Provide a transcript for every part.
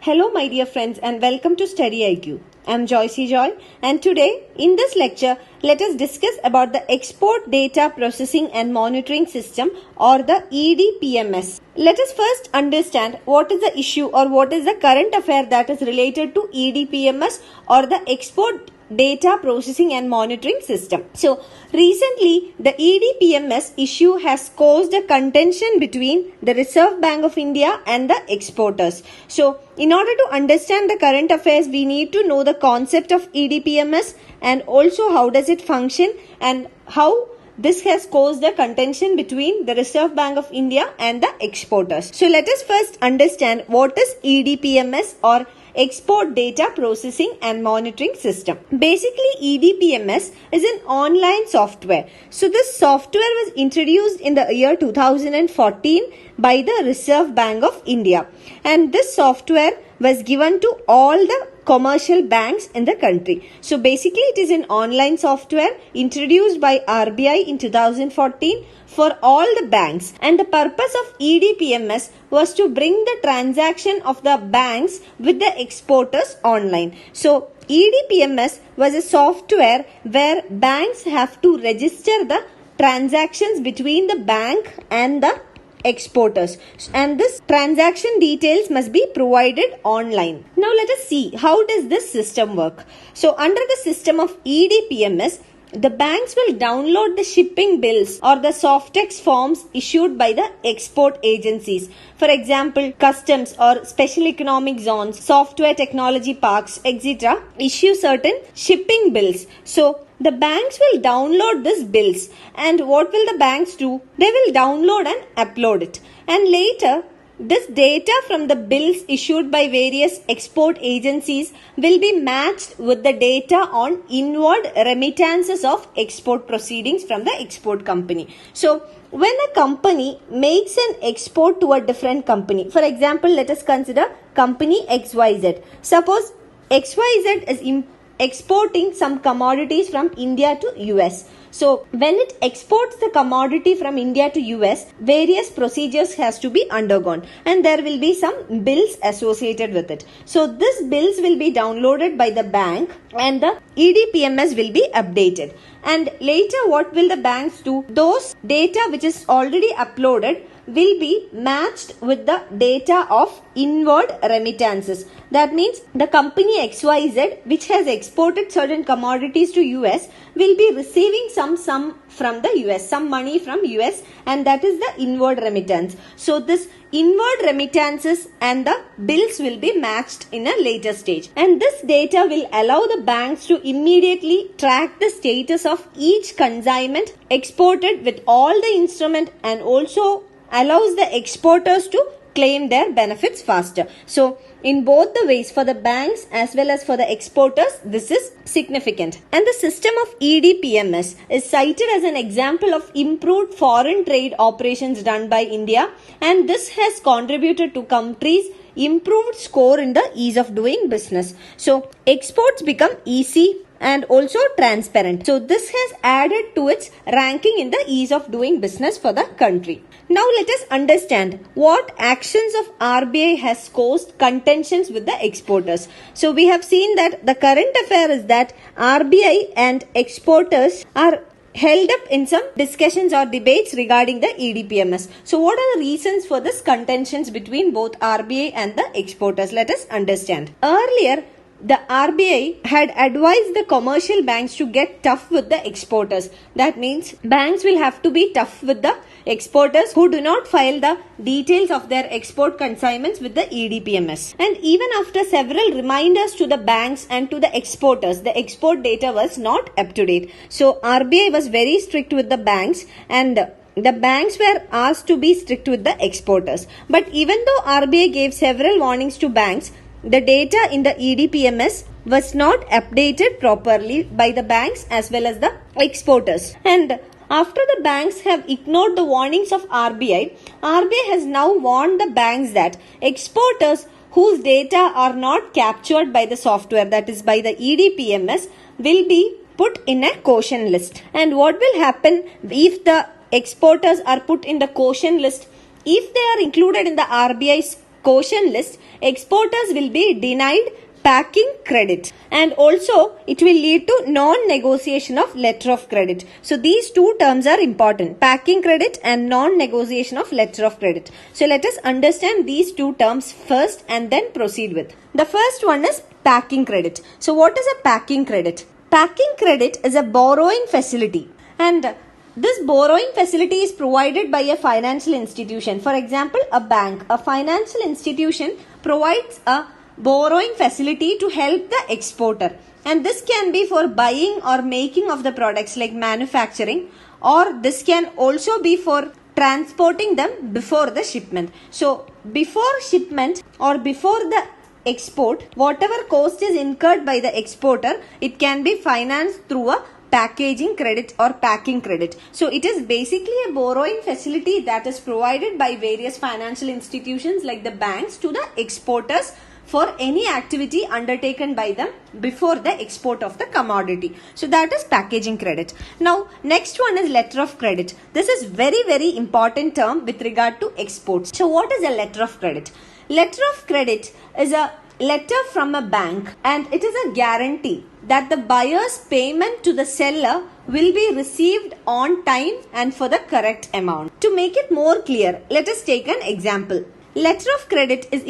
Hello my dear friends and welcome to Study IQ. I am Joycey Joy and today in this lecture let us discuss about the Export Data Processing and Monitoring System or the EDPMS. Let us first understand what is the issue or what is the current affair that is related to EDPMS or the Export Data Processing and Monitoring System. So, recently the EDPMS issue has caused a contention between the Reserve Bank of India and the exporters. So, in order to understand the current affairs, we need to know the concept of EDPMS and also how does it function and how this has caused a contention between the Reserve Bank of India and the exporters. So, let us first understand what is EDPMS or Export Data Processing and Monitoring System. Basically, EDPMS is an online software. So, this software was introduced in the year 2014 by the Reserve Bank of India. And this software was given to all the commercial banks in the country. So, basically, it is an online software introduced by RBI in 2014 for all the banks, and the purpose of EDPMS was to bring the transaction of the banks with the exporters online. So, EDPMS was a software where banks have to register the transactions between the bank and the exporters, and this transaction details must be provided online. Now let us see how does this system work. So under the system of EDPMS, the banks will download the shipping bills or the Softex forms issued by the export agencies. For example, customs or special economic zones, software technology parks, etc. issue certain shipping bills. So, the banks will download these bills, and what will the banks do? They will download and upload it. And later, this data from the bills issued by various export agencies will be matched with the data on inward remittances of export proceedings from the export company. So, when a company makes an export to a different company, for example, let us consider company XYZ. Suppose XYZ is exporting some commodities from India to US. So, when it exports the commodity from India to US, various procedures has to be undergone and there will be some bills associated with it. So, these bills will be downloaded by the bank and the EDPMS will be updated. And later what will the banks do? Those data which is already uploaded will be matched with the data of inward remittances. That means the company XYZ which has exported certain commodities to US will be receiving some sum from the US, some money from US, and that is the inward remittance. So this inward remittances and the bills will be matched in a later stage. And this data will allow the banks to immediately track the status of each consignment exported with all the instrument and also allows the exporters to claim their benefits faster. So, in both the ways, for the banks as well as for the exporters, this is significant. And the system of EDPMS is cited as an example of improved foreign trade operations done by India, and this has contributed to countries' improved score in the ease of doing business. So, exports become easy and also transparent. So, this has added to its ranking in the ease of doing business for the country. Now, let us understand what actions of RBI has caused contentions with the exporters. So, we have seen that the current affair is that RBI and exporters are held up in some discussions or debates regarding the EDPMS. So, what are the reasons for this contentions between both RBI and the exporters? Let us understand. Earlier, the RBI had advised the commercial banks to get tough with the exporters. That means banks will have to be tough with the exporters who do not file the details of their export consignments with the EDPMS. And even after several reminders to the banks and to the exporters, the export data was not up to date. So, RBI was very strict with the banks and the banks were asked to be strict with the exporters. But even though RBI gave several warnings to banks, the data in the EDPMS was not updated properly by the banks as well as the exporters. And after the banks have ignored the warnings of RBI, RBI has now warned the banks that exporters whose data are not captured by the software, that is by the EDPMS, will be put in a caution list. And what will happen if the exporters are put in the caution list? If they are included in the RBI's quotient list, exporters will be denied packing credit, and also it will lead to non-negotiation of letter of credit. So these two terms are important, packing credit and non-negotiation of letter of credit. So let us understand these two terms first and then proceed with. The first one is packing credit. So what is a packing credit? Packing credit is a borrowing facility, and this borrowing facility is provided by a financial institution. For example, a bank. A financial institution provides a borrowing facility to help the exporter, and this can be for buying or making of the products like manufacturing, or this can also be for transporting them before the shipment. So before shipment or before the export, whatever cost is incurred by the exporter, it can be financed through a packaging credit or packing credit. So it is basically a borrowing facility that is provided by various financial institutions like the banks to the exporters for any activity undertaken by them before the export of the commodity. So that is packaging credit. Now next one is letter of credit. This is very important term with regard to exports. So what is a letter of credit? Letter of credit is a letter from a bank, and it is a guarantee that the buyer's payment to the seller will be received on time and for the correct amount. To make it more clear, let us take an example. Letter of credit is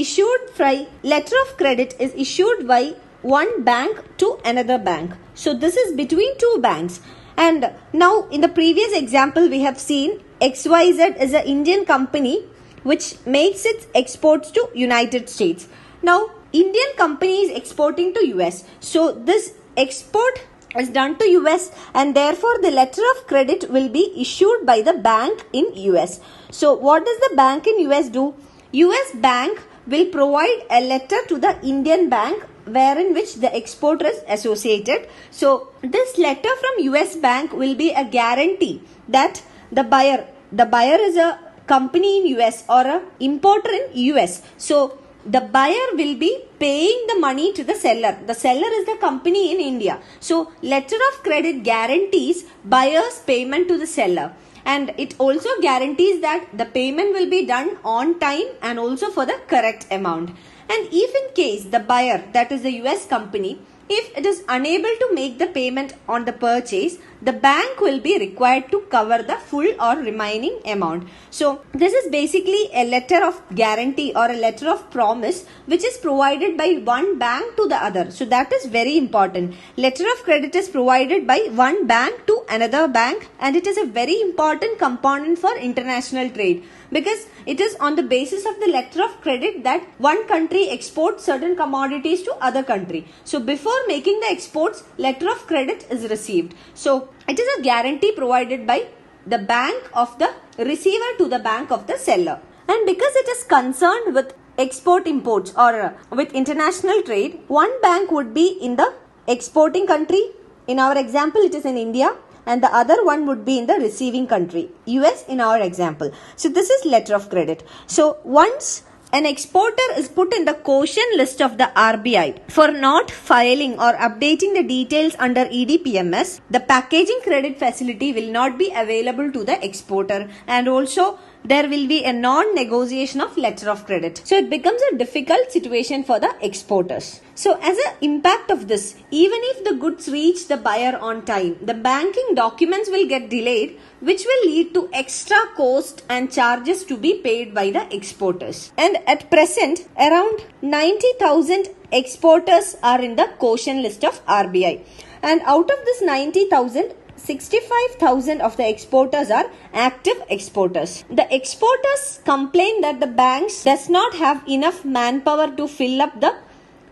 issued by one bank to another bank. So this is between two banks. And now in the previous example we have seen XYZ is an Indian company which makes its exports to United States. Now Indian company is exporting to US. So this export is done to US, and therefore the letter of credit will be issued by the bank in US. So what does the bank in US do? US bank will provide a letter to the Indian bank wherein which the exporter is associated. So this letter from US bank will be a guarantee that the buyer is a company in US or a importer in US. So the buyer will be paying the money to the seller. The seller is the company in India. So letter of credit guarantees buyer's payment to the seller, and it also guarantees that the payment will be done on time and also for the correct amount. And if in case the buyer, that is the US company, if it is unable to make the payment on the purchase, the bank will be required to cover the full or remaining amount. So this is basically a letter of guarantee or a letter of promise which is provided by one bank to the other. So that is very important. Letter of credit is provided by one bank to another bank, and it is a very important component for international trade, because it is on the basis of the letter of credit that one country exports certain commodities to other country. So before making the exports, letter of credit is received. So it is a guarantee provided by the bank of the receiver to the bank of the seller. And because it is concerned with export imports or with international trade, one bank would be in the exporting country. In our example, it is in India. And the other one would be in the receiving country, US in our example. So this is letter of credit. So once an exporter is put in the quotient list of the RBI for not filing or updating the details under EDPMS, the packaging credit facility will not be available to the exporter, and also there will be a non-negotiation of letter of credit. So it becomes a difficult situation for the exporters. So as an impact of this, even if the goods reach the buyer on time, the banking documents will get delayed, which will lead to extra cost and charges to be paid by the exporters. And at present, around 90,000 exporters are in the quotient list of RBI. And out of this 90,000, 65,000 of the exporters are active exporters. The exporters complain that the banks does not have enough manpower to fill up the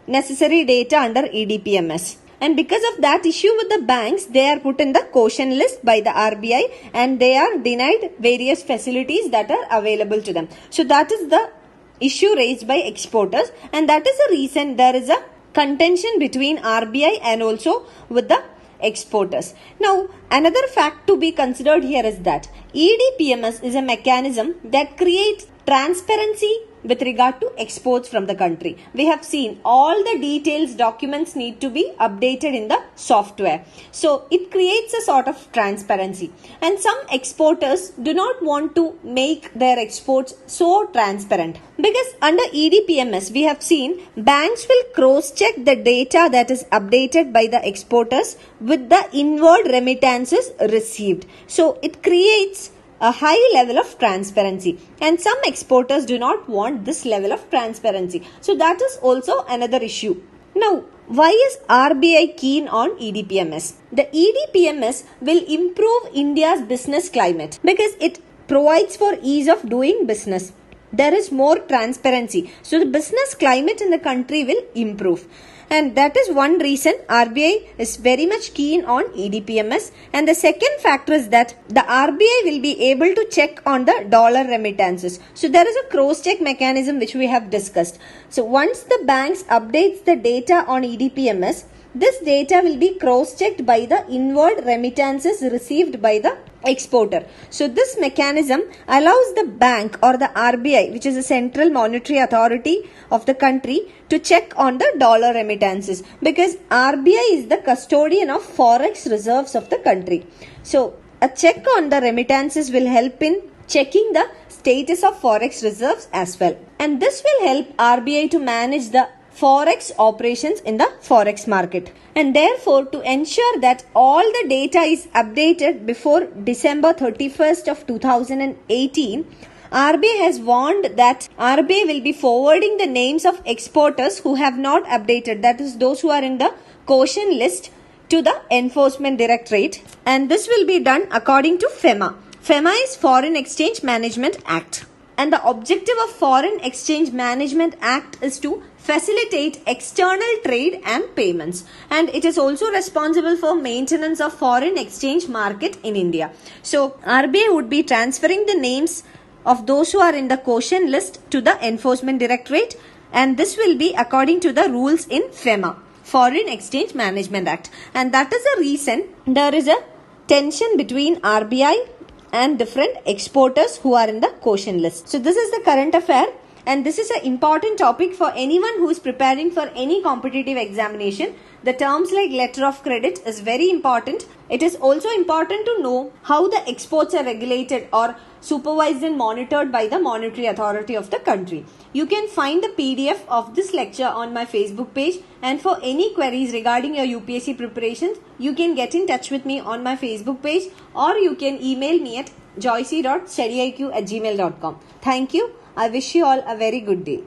necessary data under EDPMS. And because of that issue with the banks, they are put in the quotient list by the RBI, and they are denied various facilities that are available to them. So that is the issue raised by exporters, and that is the reason there is a contention between RBI and also with the exporters. Now, another fact to be considered here is that EDPMS is a mechanism that creates transparency with regard to exports from the country. We have seen all the details documents need to be updated in the software. So it creates a sort of transparency, and some exporters do not want to make their exports so transparent, because under EDPMS we have seen banks will cross check the data that is updated by the exporters with the inward remittances received. So it creates a high level of transparency, and some exporters do not want this level of transparency. So that is also another issue. Now, why is RBI keen on EDPMS? The EDPMS will improve India's business climate because it provides for ease of doing business. There is more transparency, so the business climate in the country will improve. And that is one reason RBI is very much keen on EDPMS. And the second factor is that the RBI will be able to check on the dollar remittances. So there is a cross-check mechanism which we have discussed. So once the banks updates the data on EDPMS, this data will be cross-checked by the inward remittances received by the exporter. So this mechanism allows the bank or the RBI, which is a central monetary authority of the country, to check on the dollar remittances, because RBI is the custodian of forex reserves of the country. So a check on the remittances will help in checking the status of forex reserves as well. And this will help RBI to manage the forex operations in the forex market. And therefore, to ensure that all the data is updated before December 31st of 2018, RBI has warned that RBI will be forwarding the names of exporters who have not updated, that is those who are in the caution list, to the Enforcement Directorate, and this will be done according to FEMA. FEMA is Foreign Exchange Management Act. And the objective of Foreign Exchange Management Act is to facilitate external trade and payments, and it is also responsible for maintenance of foreign exchange market in India. So RBI would be transferring the names of those who are in the caution list to the Enforcement Directorate, and this will be according to the rules in FEMA, Foreign Exchange Management Act. And that is the reason there is a tension between RBI and different exporters who are in the caution list. So this is the current affair, and this is an important topic for anyone who is preparing for any competitive examination. The terms like letter of credit is very important. It is also important to know how the exports are regulated or supervised and monitored by the monetary authority of the country. You can find the PDF of this lecture on my Facebook page, and for any queries regarding your UPSC preparations, you can get in touch with me on my Facebook page, or you can email me at joyce.studyiq@gmail.com. Thank you. I wish you all a very good day.